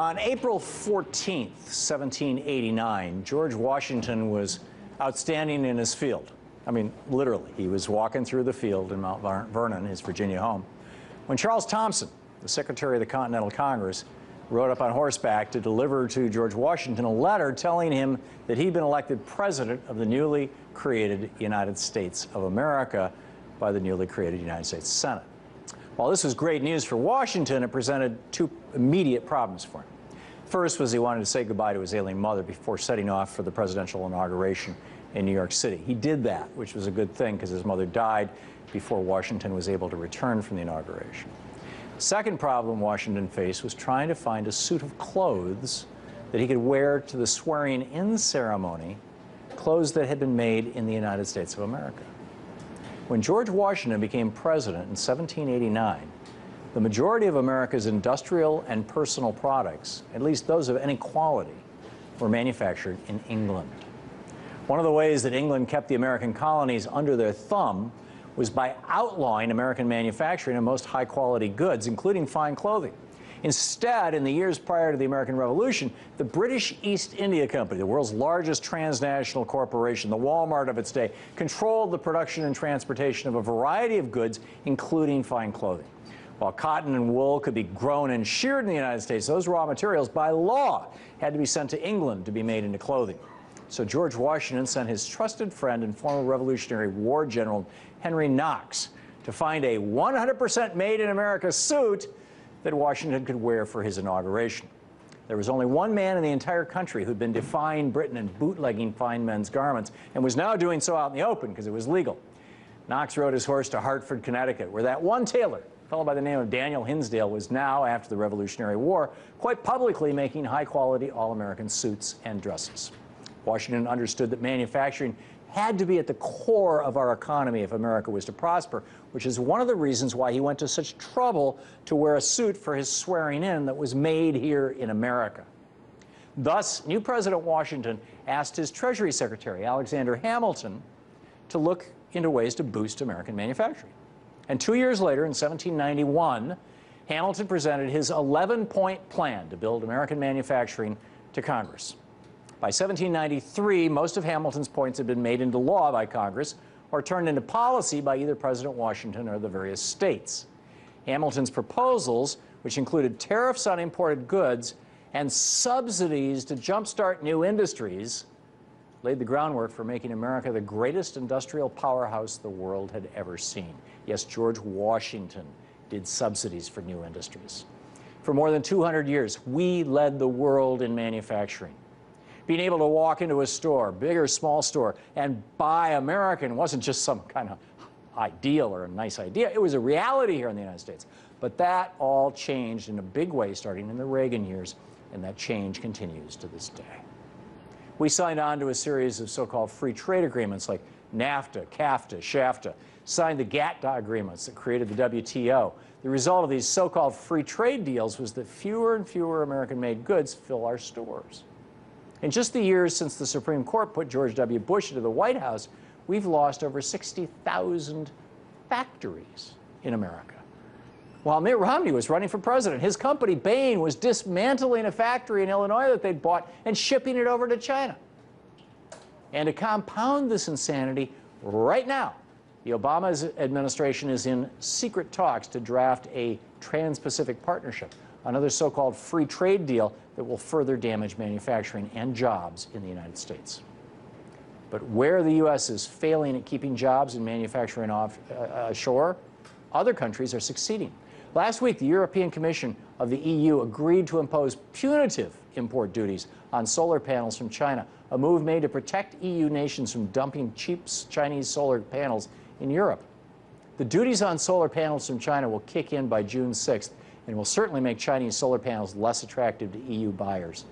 On April 14th, 1789, George Washington was outstanding in his field. I mean, literally, he was walking through the field in Mount Vernon, his Virginia home, when Charles Thomson, the Secretary of the Continental Congress, rode up on horseback to deliver to George Washington a letter telling him that he'd been elected president of the newly created United States of America by the newly created United States Senate. While this was great news for Washington, it presented two immediate problems for him. First was he wanted to say goodbye to his ailing mother before setting off for the presidential inauguration in New York City. He did that, which was a good thing because his mother died before Washington was able to return from the inauguration. Second problem Washington faced was trying to find a suit of clothes that he could wear to the swearing-in ceremony, clothes that had been made in the United States of America. When George Washington became president in 1789, the majority of America's industrial and personal products, at least those of any quality, were manufactured in England. One of the ways that England kept the American colonies under their thumb was by outlawing American manufacturing of most high-quality goods, including fine clothing. Instead, in the years prior to the American Revolution, the British East India Company, the world's largest transnational corporation, the Walmart of its day, controlled the production and transportation of a variety of goods, including fine clothing. While cotton and wool could be grown and sheared in the United States, those raw materials, by law, had to be sent to England to be made into clothing. So George Washington sent his trusted friend and former Revolutionary War General Henry Knox to find a 100% made-in-America suit that Washington could wear for his inauguration. There was only one man in the entire country who'd been defying Britain and bootlegging fine men's garments and was now doing so out in the open because it was legal. Knox rode his horse to Hartford, Connecticut, where that one tailor, a fellow by the name of Daniel Hinsdale, was now, after the Revolutionary War, quite publicly making high-quality all-American suits and dresses. Washington understood that manufacturing had to be at the core of our economy if America was to prosper, which is one of the reasons why he went to such trouble to wear a suit for his swearing-in that was made here in America. Thus, new President Washington asked his Treasury Secretary, Alexander Hamilton, to look into ways to boost American manufacturing. And 2 years later, in 1791, Hamilton presented his 11-point plan to build American manufacturing to Congress. By 1793, most of Hamilton's points had been made into law by Congress or turned into policy by either President Washington or the various states. Hamilton's proposals, which included tariffs on imported goods and subsidies to jumpstart new industries, laid the groundwork for making America the greatest industrial powerhouse the world had ever seen. Yes, George Washington did subsidies for new industries. For more than 200 years, we led the world in manufacturing. Being able to walk into a store, big or small store, and buy American wasn't just some kind of ideal or a nice idea. It was a reality here in the United States. But that all changed in a big way starting in the Reagan years, and that change continues to this day. We signed on to a series of so-called free trade agreements like NAFTA, CAFTA, SHAFTA, signed the GATT agreements that created the WTO. The result of these so-called free trade deals was that fewer and fewer American-made goods fill our stores. In just the years since the Supreme Court put George W. Bush into the White House, we've lost over 60,000 factories in America. While Mitt Romney was running for president, his company, Bain, was dismantling a factory in Illinois that they'd bought and shipping it over to China. And to compound this insanity, right now, the Obama administration is in secret talks to draft a Trans-Pacific Partnership, another so-called free trade deal that will further damage manufacturing and jobs in the United States. But where the U.S. is failing at keeping jobs and manufacturing ashore, other countries are succeeding. Last week, the European Commission of the EU agreed to impose punitive import duties on solar panels from China, a move made to protect EU nations from dumping cheap Chinese solar panels in Europe. The duties on solar panels from China will kick in by June 6th, and will certainly make Chinese solar panels less attractive to EU buyers.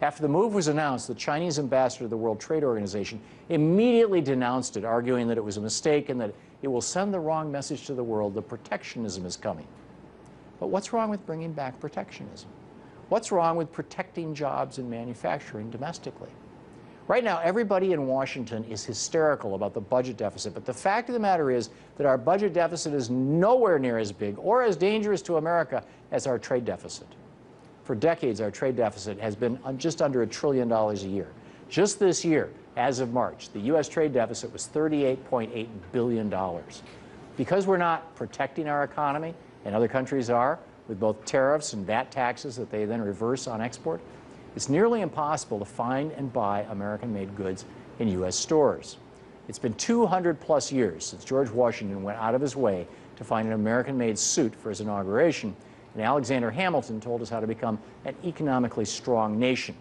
After the move was announced, the Chinese ambassador to the World Trade Organization immediately denounced it, arguing that it was a mistake and that it will send the wrong message to the world that protectionism is coming. But what's wrong with bringing back protectionism? What's wrong with protecting jobs and manufacturing domestically? Right now, everybody in Washington is hysterical about the budget deficit, but the fact of the matter is that our budget deficit is nowhere near as big or as dangerous to America as our trade deficit. For decades, our trade deficit has been just under $1 trillion a year. Just this year, as of March, the U.S. trade deficit was $38.8 billion. Because we're not protecting our economy, and other countries are, with both tariffs and VAT taxes that they then reverse on export, it's nearly impossible to find and buy American-made goods in U.S. stores. It's been 200+ years since George Washington went out of his way to find an American-made suit for his inauguration, and Alexander Hamilton told us how to become an economically strong nation.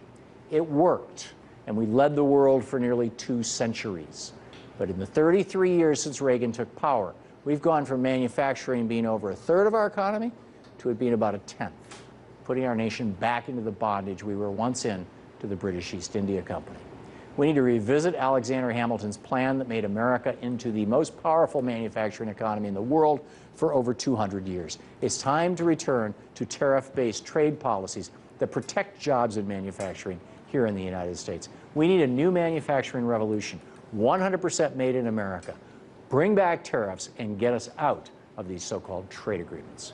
It worked, and we led the world for nearly 2 centuries. But in the 33 years since Reagan took power, we've gone from manufacturing being over 1/3 of our economy to it being about 1/10, putting our nation back into the bondage we were once in to the British East India Company. We need to revisit Alexander Hamilton's plan that made America into the most powerful manufacturing economy in the world for over 200 years. It's time to return to tariff-based trade policies that protect jobs in manufacturing here in the United States. We need a new manufacturing revolution, 100% made in America. Bring back tariffs and get us out of these so-called trade agreements.